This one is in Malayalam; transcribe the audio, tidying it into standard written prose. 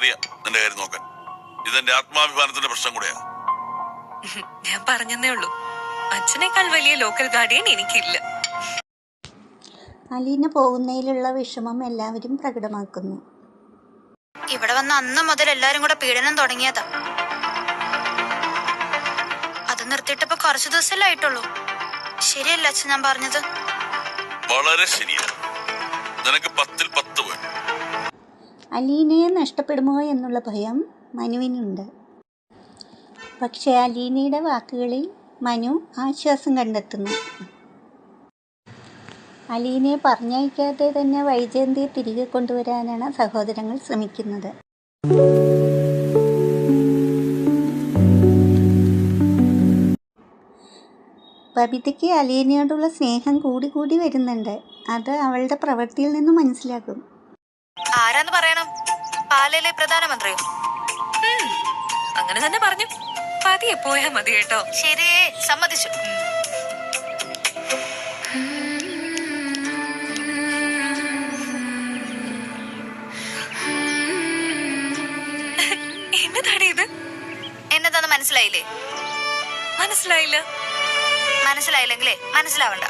എനിക്കറിയാം നിന്റെ കാര്യം നോക്കാൻ. ഇതെന്റെ ആത്മാഭിമാനത്തിന്റെ പ്രശ്നം കൂടെയാ. ഞാൻ പറഞ്ഞതേ ഉള്ളൂ, അച്ഛനേക്കാൾ വലിയ ലോക്കൽ ഗാർഡിയൻ എനിക്കില്ല. അലീന പോകുന്നതിലുള്ള വിഷമം എല്ലാവരും പ്രകടമാക്കുന്നു. ഇവിടെ വന്ന അന്ന് മുതൽ എല്ലാരും കൂടെ പീഡനം തുടങ്ങിയതാ. അത് നിർത്തിയിട്ടപ്പോ കുറച്ചു ദിവസമല്ലേ ആയിട്ടുള്ളൂ. ശരിയല്ല അച്ഛൻ ഞാൻ പറഞ്ഞത്? വളരെ ശരിയാ. നിനക്ക് 10-ൽ 10 പോയി. അലീനയെ നഷ്ടപ്പെടുമോ എന്നുള്ള ഭയം മനുവിനുണ്ട്. പക്ഷേ അലീനയുടെ വാക്കുകളിൽ മനു ആശ്വാസം കണ്ടെത്തുന്നു. അലീനയെ പറഞ്ഞയക്കാതെ തന്നെ വൈജയന്തിയെ തിരികെ കൊണ്ടുവരാനാണ് സഹോദരങ്ങൾ ശ്രമിക്കുന്നത്. ബബിതയ്ക്ക് അലീനയോടുള്ള സ്നേഹം കൂടി വരുന്നുണ്ട്. അത് അവളുടെ പ്രവൃത്തിയിൽ നിന്നും മനസ്സിലാകും. ആരാന്ന് പറയണം? പാലയിലെ പ്രധാനമന്ത്രിയോ? അങ്ങനെ തന്നെ പറഞ്ഞു. പതിയെ പോയാ മതി കേട്ടോ. ശരി, സമ്മതിച്ചു. എന്നതാണ് ഇത്? എന്നതാന്ന് മനസ്സിലായില്ലേ? മനസ്സിലായില്ല. മനസ്സിലായില്ലെങ്കിലേ മനസ്സിലാവണ്ട.